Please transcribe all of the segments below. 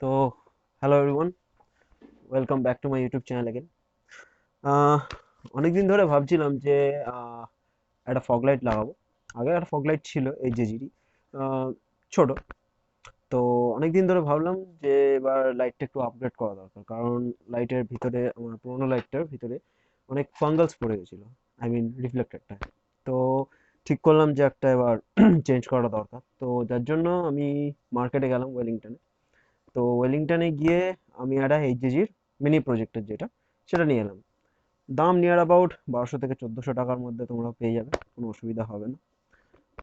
তো hello everyone, welcome back to my YouTube channel again. অনেকদিন ধরে ভাবছিলাম যে একটা ফগ লাইট লাগাবো। আগে একটা ফগ লাইট ছিল এই জেজিরই, ছোট। তো অনেকদিন ধরে ভাবলাম যে এবার লাইটটা একটু আপগ্রেড করা দরকার, কারণ লাইটের ভিতরে, আমার পুরোনো লাইটটার ভিতরে অনেক ফাঙ্গাস পড়ে গেছিলো, আই মিন রিফ্লেক্টরটা। তো ঠিক করলাম যে একটা এবার চেঞ্জ করা দরকার। তো যার জন্য আমি মার্কেটে গেলাম, ওয়েলিংটনে। তো ওয়েলিংটনে গিয়ে আমি একটা এইচজিজির মিনি প্রজেক্টর, যেটা সেটা নিয়ে এলাম। দাম নিয়ার অ্যাবাউট 1200 থেকে 1400 টাকার মধ্যে তোমরা পেয়ে যাবে, কোনো অসুবিধা হবে না।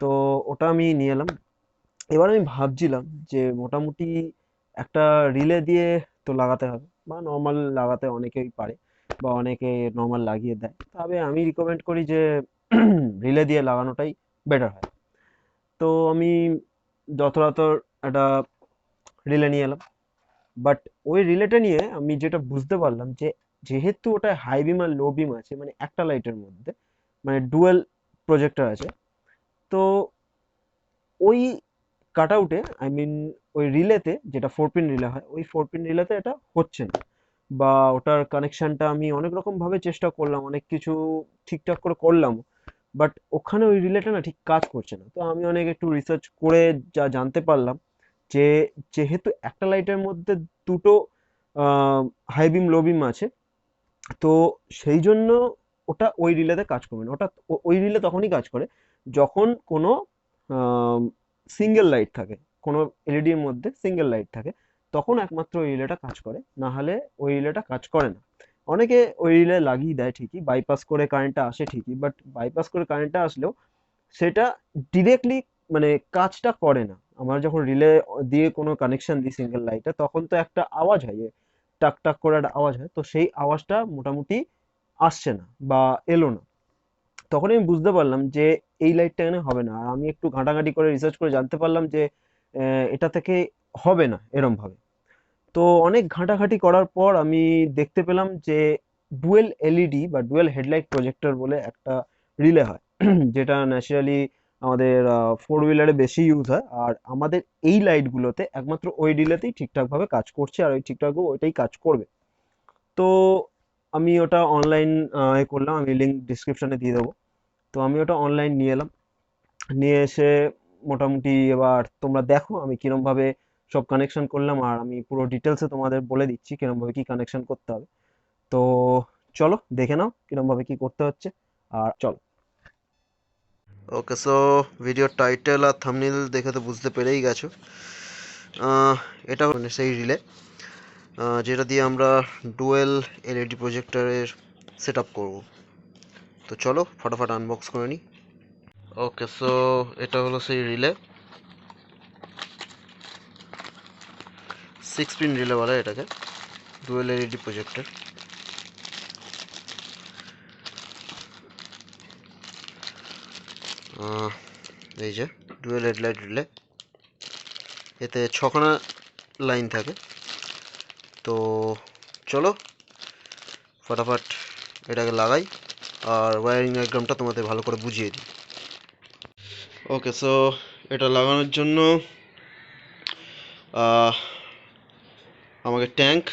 তো ওটা আমি নিয়ে এলাম। এবার আমি ভাবছিলাম যে মোটামুটি একটা রিলে দিয়ে তো লাগাতে হবে, বা নর্মাল লাগাতে অনেকেই পারে, বা অনেকে নর্মাল লাগিয়ে দেয়, তবে আমি রিকমেন্ড করি যে রিলে দিয়ে লাগানোটাই বেটার হয়। তো আমি যথাযথ একটা রিলে নিয়ে এলাম। বাট ওই রিলেটা নিয়ে আমি যেটা বুঝতে পারলাম যে, যেহেতু ওটা হাই বিম আর লো বিম আছে, মানে একটা লাইটের মধ্যে, মানে ডুয়েল প্রজেক্টর আছে, তো ওই কাট আউটে, আই মিন ওই রিলেতে, যেটা 4 পিন রিলে হয়, ওই 4 পিন রিলেতে এটা হচ্ছে না। বা ওটার কানেকশনটা আমি অনেক রকম ভাবে চেষ্টা করলাম, অনেক কিছু ঠিকঠাক করে করলাম, বাট ওখানে ওই রিলেটা না ঠিক কাজ করছে না। তো আমি অনেক একটু রিসার্চ করে যা জানতে পারলাম যে, যেহেতু একটা লাইটের মধ্যে দুটো হাই বিম লো বিম আছে, তো সেই জন্য ওটা ওই রিলেতে কাজ করবে না। ওটা ওই রিলে তখনই কাজ করে যখন কোনো সিঙ্গেল লাইট থাকে, কোনো এলইডির মধ্যে সিঙ্গেল লাইট থাকে, তখন একমাত্র ওই রিলেটা কাজ করে, না হলে ওই রিলেটা কাজ করে না। অনেকে ওই রিলে লাগিয়ে দেয় ঠিকই, বাইপাস করে কারেন্টটা আসে ঠিকই, বাট বাইপাস করে কারেন্টটা আসলেও সেটা ডিরেক্টলি মানে কাজটা করে না। আমরা যখন রিলে দিয়ে কোনো কানেকশন দিই সিঙ্গেল লাইটে, তখন তো একটা আওয়াজ হয়, যে টাক টাক করে একটা আওয়াজ হয়, তো সেই আওয়াজটা মোটামুটি আসছে না বা এলো না। তখন আমি বুঝতে পারলাম যে এই লাইটটা এখানে হবে না। আর আমি একটু ঘাঁটাঘাঁটি করে রিসার্চ করে জানতে পারলাম যে এটা থেকে হবে না এরম ভাবে। তো অনেক ঘাঁটাঘাঁটি করার পর আমি দেখতে পেলাম যে ডুয়েল এলইডি বা ডুয়েল হেডলাইট প্রজেক্টর বলে একটা রিলে হয়, যেটা ন্যাচারালি আমাদের ফোর হুইলারে বেশি ইউজ হয়। আর আমাদের এই লাইটগুলোতে একমাত্র ওই রিলেতেই ঠিকঠাকভাবে কাজ করছে, আর ওই ঠিকঠাকভাবে ওইটাই কাজ করবে। তো আমি ওটা অনলাইন এ করলাম, আমি লিঙ্ক ডিসক্রিপশনে দিয়ে দেবো। তো আমি ওটা অনলাইন নিয়ে এলাম, নিয়ে এসে মোটামুটি এবার তোমরা দেখো আমি কিরমভাবে সব কানেকশন করলাম, আর আমি পুরো ডিটেলসে তোমাদের বলে দিচ্ছি কিরমভাবে কি কানেকশন করতে হবে। তো চলো দেখে নাও কিরমভাবে কি করতে হচ্ছে, আর চলো। ওকে, সো ভিডিওর টাইটেল আর থাম্বনেল দেখে তো বুঝতে পেরেই গেছো। এটা মানে সেই রিলে যেটা দিয়ে আমরা ডুয়েল এলইডি প্রজেক্টরের সেট আপ করবো। তো চলো ফটাফট আনবক্স করে নিই। ওকে, সো এটা হলো সেই রিলে, 6 পিন রিলে বলে এটাকে, ডুয়েল এলইডি প্রজেক্টর। এই যে ডুয়েল হেডলাইট রিলে, এতে 6খানা লাইন থাকে। তো চলো ফটাফট এটাকে লাগাই, আর ওয়্যারিং ডায়াগ্রামটা তোমাদের ভালো করে বুঝিয়ে দিই। ওকে, সো এটা লাগানোর জন্য আমাকে ট্যাঙ্ক,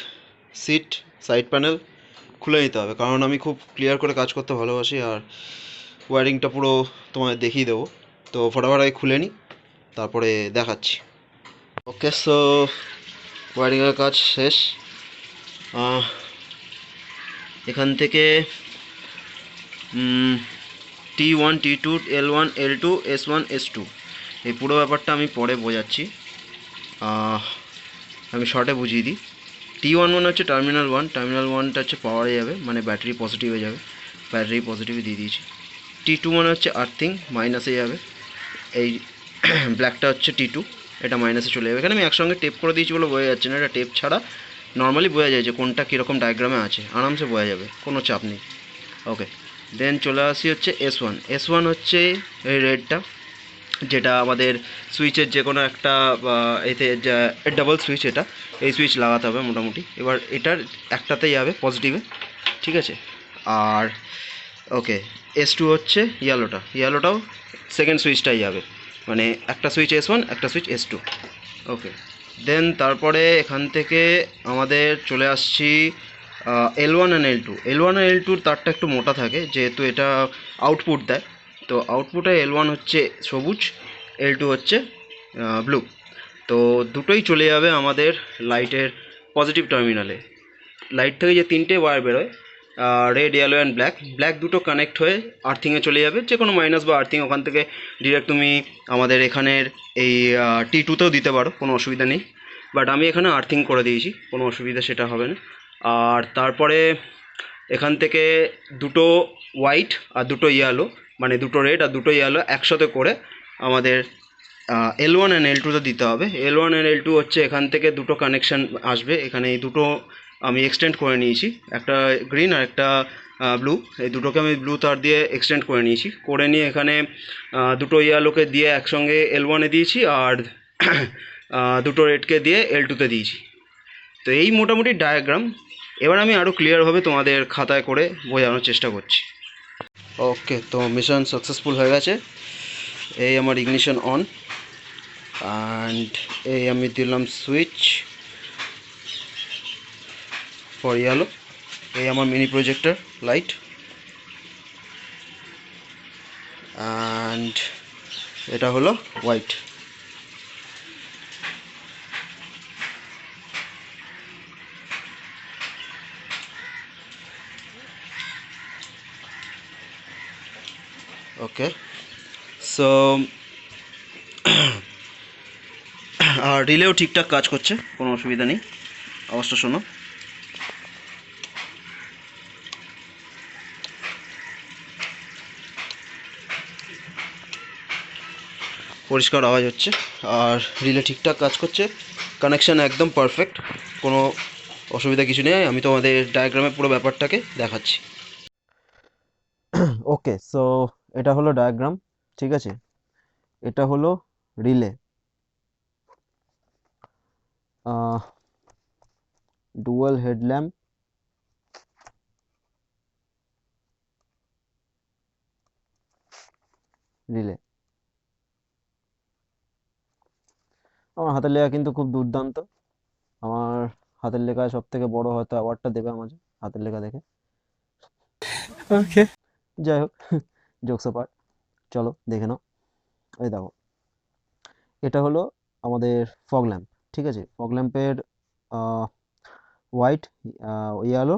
সিট, সাইড প্যানেল খুলে নিতে হবে, কারণ আমি খুব ক্লিয়ার করে কাজ করতে ভালোবাসি, আর ওয়্যারিংটা পুরো তোমাদের দেখিয়ে দেবো। তো ফটাফট আগে খুলে নিই, তারপরে দেখাচ্ছি। ওকে, সো ওয়্যারিংয়ের কাজ শেষ। এখান থেকে T1, T2, L1, L2, S1, S2, এই পুরো ব্যাপারটা আমি পরে বোঝাচ্ছি। আমি শর্টে বুঝিয়ে দিই। T1 মানে হচ্ছে টার্মিনাল 1, টার্মিনাল 1টা হচ্ছে পাওয়ারে যাবে, মানে ব্যাটারি পজিটিভে যাবে, ব্যাটারি পজিটিভে দিয়ে দিয়েছি। T2 মানে হচ্ছে আর্থিং, মাইনাসে যাবে, এই ব্ল্যাকটা হচ্ছে T2, এটা মাইনাসে চলে যাবে। এখানে আমি একসঙ্গে টেপ করে দিয়েছি বলে বোঝা যাচ্ছে না, এটা টেপ ছাড়া নর্মালি বোঝা যায় যে কোনটা কীরকম ডায়াগ্রামে আছে, আরামসে বোঝা যাবে, কোনো চাপ নেই। ওকে, দেন চলে আসি হচ্ছে S1। S1 হচ্ছে এই রেডটা, যেটা আমাদের সুইচের যে কোনো একটা এতে ডাবল সুইচ, এটা এই সুইচ লাগাতে হবে মোটামুটি। এবার এটার একটাতেই যাবে পজিটিভে, ঠিক আছে। আর ওকে, S2 হচ্ছে ইয়েলোটাও সেকেন্ড সুইচটাই যাবে, মানে একটা সুইচ S1, একটা সুইচ S2। ওকে, দেন তারপরে এখান থেকে আমাদের চলে আসছি L1 and L2। L1 R L2 তারটা একটু মোটা থাকে যেহেতু এটা আউটপুট দেয়, তো আউটপুটে L1 হচ্ছে সবুজ, L2 হচ্ছে ব্লু। তো দুটোই চলে যাবে আমাদের লাইটের পজিটিভ টার্মিনালে। লাইট থেকে যে তিনটে ওয়্যার বেরোয়, red, yellow and black, black দুটো কানেক্ট হয়ে আর্থিংয়ে চলে যাবে, যে কোনো মাইনাস বা আর্থিং ওখান থেকে ডিরেক্ট তুমি আমাদের এখানের এই T2তেও দিতে পারো, কোনো অসুবিধা নেই, বাট আমি এখানে আর্থিং করে দিয়েছি, কোনো অসুবিধা সেটা হবে না। আর তারপরে এখান থেকে দুটো হোয়াইট আর দুটো ইয়েলো, মানে দুটো রেড আর দুটো ইয়েলো একসাথে করে আমাদের L1 অ্যান্ড L2তে দিতে হবে। L1 অ্যান্ড L2 হচ্ছে এখান থেকে দুটো কানেকশান আসবে, এখানে এই দুটো আমি এক্সটেন্ড করে নিয়েছি, একটা গ্রিন আর একটা ব্লু, এই দুটোকে আমি ব্লু তার দিয়ে এক্সটেন্ড করে নিয়েছি, করে নিয়ে এখানে দুটো ইয়েলোকে দিয়ে একসঙ্গে L1-এ দিয়েছি, আর দুটো রেডকে দিয়ে L2-তে দিয়েছি। তো এই মোটামুটি ডায়াগ্রাম। এবার আমি আরও ক্লিয়ারভাবে তোমাদের খাতায় করে বোঝানোর চেষ্টা করছি। ওকে, তো মিশন সাকসেসফুল হয়ে গেছে। এই আমার ইগনিশন অন, অ্যান্ড এই আমি দিলাম সুইচ ফর ইয়েলো, এই আমার মিনি প্রজেক্টর লাইট, অ্যান্ড এটা হলো হোয়াইট। ওকে, সো আর রিলেও ঠিকঠাক কাজ করছে, কোনো অসুবিধা নেই। আওয়াজটা শোনো। পরিষ্কার আওয়াজ হচ্ছে, আর রিলে ঠিকঠাক কাজ করছে, কানেকশান একদম পারফেক্ট, কোনো অসুবিধা কিছু নেই। আমি তোমাদের ডায়াগ্রামে পুরো ব্যাপারটাকে দেখাচ্ছি। ওকে, সো এটা হলো ডায়াগ্রাম, ঠিক আছে। এটা হলো রিলে, ডুয়াল হেডল্যাম্প, রিলে। আমার হাতের লেখা কিন্তু খুব দুর্দান্ত। আমার হাতের লেখায় সব থেকে বড় হয়তো অ্যাওয়ার্ডটা দেবে আমাকে হাতের লেখা দেখে। ওকে। যাই হোক, জোকস অ্যাপার্ট, চলো দেখে নাও। এই দেখো, এটা হলো আমাদের ফগ ল্যাম্প, ঠিক আছে। ফগ ল্যাম্পের হোয়াইট, ইয়েলো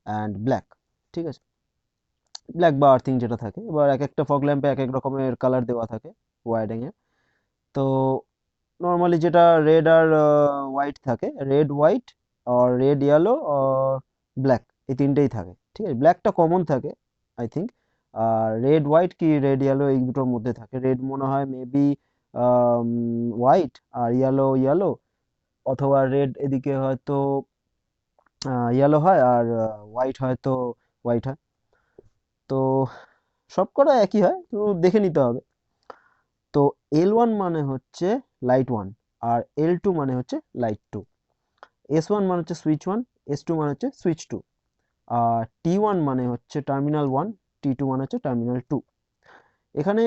অ্যান্ড ব্ল্যাক, ঠিক আছে। ব্ল্যাক বা আর্থিং যেটা থাকে, এবার এক একটা ফগ ল্যাম্পে এক এক রকমের কালার দেওয়া থাকে ওয়াইডিংয়ে। তো নর্মালি যেটা রেড আর হোয়াইট থাকে, রেড হোয়াইট আর রেড ইয়েলো আর ব্ল্যাক, এই তিনটেই থাকে, ঠিক আছে। ব্ল্যাকটা কমন থাকে আই থিঙ্ক, আর রেড হোয়াইট কি রেড ইয়েলো এই দুটোর মধ্যে থাকে। রেড মনে হয় মেবি হোয়াইট, আর ইয়েলো ইয়েলো, অথবা রেড এদিকে হয়তো ইয়েলো হয়, আর হোয়াইট হয়তো হোয়াইট হয়। তো সব কটা একই হয়, তো দেখে নিতে হবে। তো L1 মানে হচ্ছে লাইট ওয়ান, আর L2 মানে হচ্ছে লাইট টু। S1 মানে হচ্ছে সুইচ ওয়ান, S2 মানে হচ্ছে সুইচ টু, আর T1 মানে হচ্ছে টার্মিনাল ওয়ান, T2 মানে হচ্ছে টার্মিনাল টু। এখানে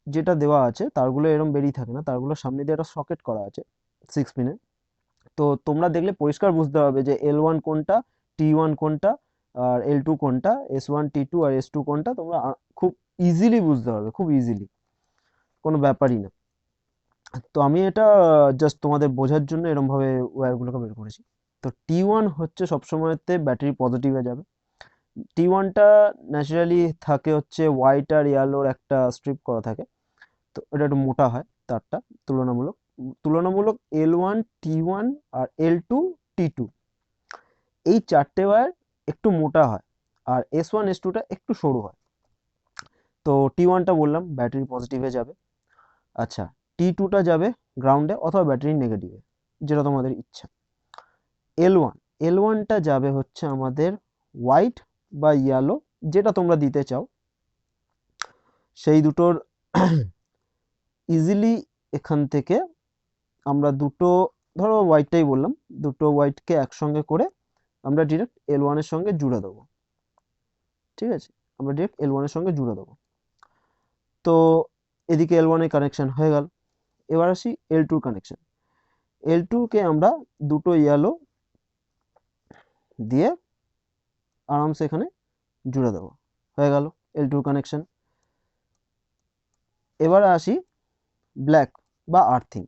যেটা দেওয়া আছে তারগুলো এরকম বেরিয়ে থাকে না, তারগুলোর সামনে দিয়ে একটা সকেট করা আছে 6 পিনের। তো তোমরা দেখলে পরিষ্কার বুঝতে হবে যে L1 কোনটা, T1 কোনটা, আর L2 কোনটা, S1 T2 আর S2 কোনটা। তোমরা খুব ইজিলি বুঝতে পারবে, খুব ইজিলি, কোনো ব্যাপারই না। তো আমি এটা জাস্ট তোমাদের বোঝার জন্য এরমভাবে ওয়্যারগুলোকে বের করেছি। তো T1 হচ্ছে সবসময়তে ব্যাটারি পজিটিভে যাবে। T1টা ন্যাচারালি থাকে হচ্ছে হোয়াইট আর ইয়েলোর একটা স্ট্রিপ করা থাকে, তো এটা একটু মোটা হয় তারটা তুলনামূলক। তুলনামূলক L1, T1 আর L2, T2, এই চারটে ওয়্যার একটু মোটা হয়, আর S1 S2টা একটু সরু হয়। তো T1টা বললাম ব্যাটারি পজিটিভে যাবে। আচ্ছা, T2টা যাবে গ্রাউন্ডে অথবা ব্যাটারি নেগেটিভে, যেটা তোমাদের ইচ্ছা। L1, L1টা যাবে হচ্ছে আমাদের হোয়াইট বা ইয়েলো, যেটা তোমরা দিতে চাও সেই দুটোর। ইজিলি এখান থেকে আমরা দুটো, ধরো হোয়াইটটাই বললাম, দুটো হোয়াইটকে একসঙ্গে করে আমরা ডিরেক্ট L1-এর সঙ্গে জুড়ে দেবো, ঠিক আছে। আমরা ডিরেক্ট L1-এর সঙ্গে জুড়ে দেবো। তো এদিকে L1-এর কানেকশন হয়ে গেল। এবার আসি L2 কানেকশন। L2 কে আমরা দুটো ইয়েলো দিয়ে আরামসে এখানে জুড়ে দেবো, হয়ে গেল L2 কানেকশন। এবারে আসি ব্ল্যাক বা আর্থিং,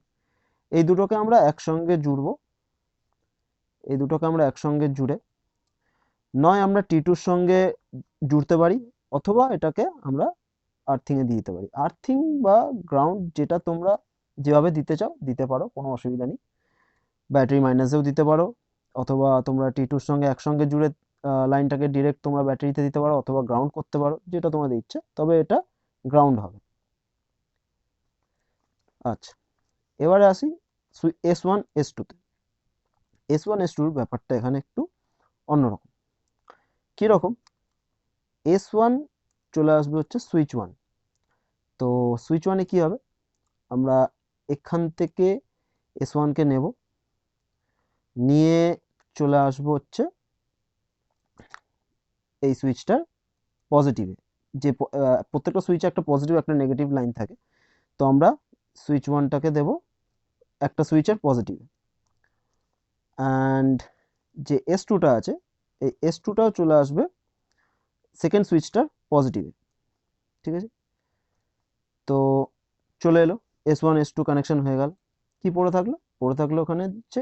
এই দুটোকে আমরা একসঙ্গে জুড়বো। এই দুটোকে আমরা একসঙ্গে জুড়ে নয় আমরা T2-র সঙ্গে জুড়তে পারি, অথবা এটাকে আমরা আর্থিংয়ে দিয়ে দিতে পারি। আর্থিং বা গ্রাউন্ড যেটা তোমরা যেভাবে দিতে চাও দিতে পারো, কোনো অসুবিধা নেই। ব্যাটারি মাইনাসেও দিতে পারো, অথবা তোমরা T2-র সঙ্গে একসঙ্গে জুড়ে লাইনটাকে ডিরেক্ট তোমরা ব্যাটারিতে দিতে পারো, অথবা গ্রাউন্ড করতে পারো, যেটা তোমাদের ইচ্ছে, তবে এটা গ্রাউন্ড হবে। আচ্ছা, এবারে আসি S1 S2-তে। S1 S2-র ব্যাপারটা এখানে একটু অন্যরকম। কীরকম? S1 চলে আসবে হচ্ছে সুইচ 1। তো সুইচ 1-এ কী হবে, আমরা এখান থেকে S1-কে নেব, নিয়ে চলে আসবো হচ্ছে এই সুইচটার পজিটিভে। যে প্রত্যেকটা সুইচে একটা পজিটিভ একটা নেগেটিভ লাইন থাকে, তো আমরা সুইচ 1টাকে দেব একটা সুইচের পজিটিভে, অ্যান্ড যে S2টা আছে এই S2টাও চলে আসবে সেকেন্ড সুইচটার পজিটিভে। ঠিক আছে, তো চলে এলো S1 S2 কানেকশন হয়ে গেল। কি পড়ে থাকলো? পড়ে থাকলো ওখানে হচ্ছে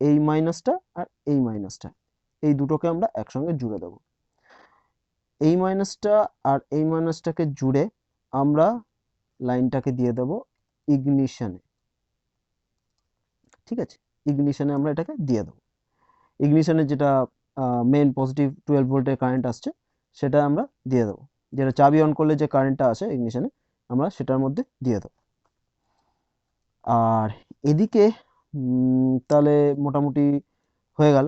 এই মাইনাসটা আর এই মাইনাসটা, এই দুটোকে আমরা একসঙ্গে জুড়ে দেবো। এই মাইনাসটা আর এই মাইনাসটাকে জুড়ে আমরা লাইনটাকে দিয়ে দেবো ইগনিশনে। ঠিক আছে, ইগনিশনে আমরা এটাকে দিয়ে দেবো। ইগনিশনের যেটা মেন পজিটিভ 12 ভোল্টের কারেন্ট আসছে সেটা আমরা দিয়ে দেবো, যেটা চাবি অন করলে যে কারেন্টটা আসে ইগনিশনে আমরা সেটার মধ্যে দিয়ে দেবো। আর এদিকে তাহলে মোটামুটি হয়ে গেল।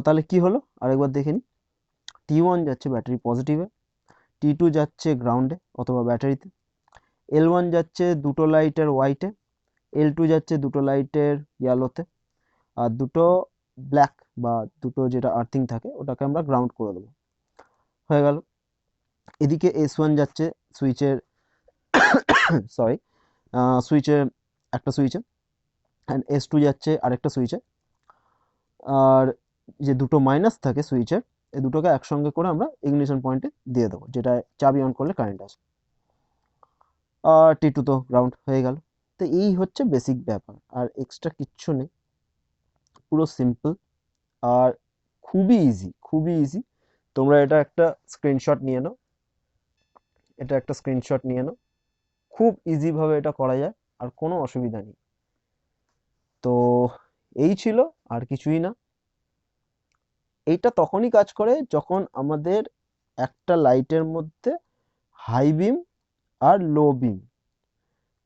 তাহলে কি হলো আরেকবার দেখে নিই। T1 যাচ্ছে ব্যাটারি পজিটিভে, T2 যাচ্ছে গ্রাউন্ডে অথবা ব্যাটারিতে, L1 যাচ্ছে দুটো লাইটের হোয়াইটে, L2 যাচ্ছে দুটো লাইটের ইয়েলোতে, আর দুটো ব্ল্যাক বা দুটো যেটা আর্থিং থাকে ওটাকে আমরা গ্রাউন্ড করে দেবো, হয়ে গেল। এদিকে S1 যাচ্ছে সুইচের সরি সুইচের একটা সুইচে, অ্যান্ড S2 যাচ্ছে আরেকটা সুইচে। আর যে দুটো মাইনাস থাকে সুইচের, এই দুটোকে একসঙ্গে করে আমরা ইগনিশন পয়েন্টে দিয়ে দেবো, যেটা চাবি অন করলে কারেন্ট আসে। আর T2 তো গ্রাউন্ড হয়ে গেল। তো এই হচ্ছে বেসিক ব্যাপার, আর এক্সট্রা কিচ্ছু নেই, পুরো সিম্পল আর খুবই ইজি, খুবই ইজি। তোমরা এটা একটা স্ক্রিনশট নিয়ে নাও, এটা একটা স্ক্রিনশট নিয়ে নাও, খুব ইজিভাবে এটা করা যায়, আর কোনো অসুবিধা নেই। তো এই ছিল, আর কিছুই না। এইটা তখনই কাজ করে যখন আমাদের একটা লাইটের মধ্যে হাই বিম আর লো বিম,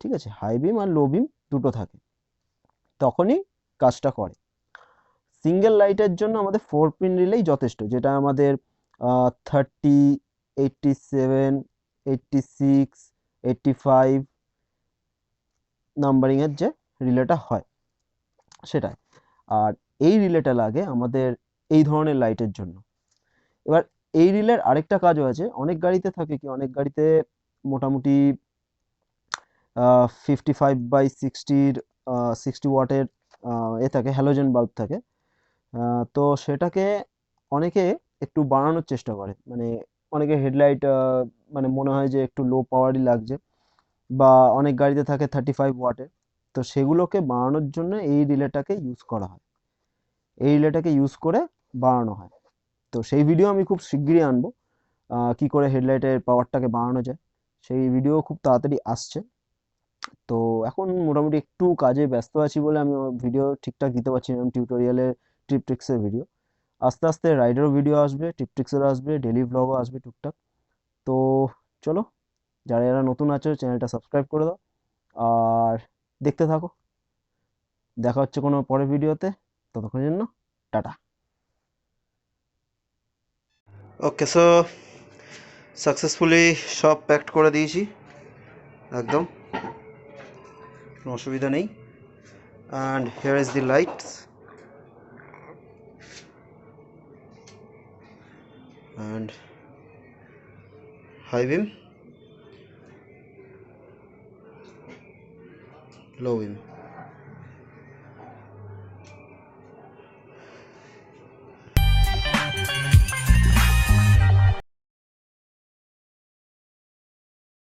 ঠিক আছে, হাই বিম আর লো বিম দুটো থাকে, তখনই কাজটা করে। সিঙ্গেল লাইটের জন্য আমাদের 4 পিন রিলেই যথেষ্ট, যেটা আমাদের 30, 87, 86, 85 নাম্বারিংয়ের যে রিলেটা হয় সেটাই। আর এই রিলেটা লাগে আমাদের এই ধরনের লাইটের জন্য। এবার এই রিলের আরেকটা কাজও আছে, অনেক গাড়িতে থাকে কি, অনেক গাড়িতে মোটামুটি 55/60 60 ওয়াটের এ থাকে, হ্যালোজেন বাল্ব থাকে। তো সেটাকে অনেকে একটু বাড়ানোর চেষ্টা করে, মানে অনেকে হেডলাইট মানে মনে হয় যে একটু লো পাওয়ারই লাগছে, বা অনেক গাড়িতে থাকে 35 ওয়াটের। তো সেগুলোকে বাড়ানোর জন্য এই রিলেটাকে ইউজ করা হয়, এই রিলেটাকে ইউজ করে বাড়ানো হয়। তো সেই ভিডিও আমি খুব শিগগিরই আনবো, কি করে হেডলাইটের পাওয়ারটাকে বাড়ানো যায়, সেই ভিডিও খুব তাড়াতাড়ি আসছে। তো এখন মোটামুটি একটু কাজে ব্যস্ত আছি বলে আমি ভিডিও ঠিকঠাক দিতে পারছি না, টিউটোরিয়ালের টিপ ট্রিক্সের ভিডিও। আস্তে আস্তে রাইডারও ভিডিও আসবে, টিপ ট্রিক্সেরও আসবে, ডেলি ভ্লগও আসবে টুকটাক। তো চলো, যারা যারা নতুন আছো চ্যানেলটা সাবস্ক্রাইব করে দাও, আর দেখতে থাকো। দেখা হচ্ছে কোনো পরের ভিডিওতে, ততক্ষণের জন্য টাটা। ওকে, সো সাকসেসফুলি সব প্যাকড করে দিয়েছি, একদম কোনো অসুবিধা নেই। And here is the lights, and high beam, low beam.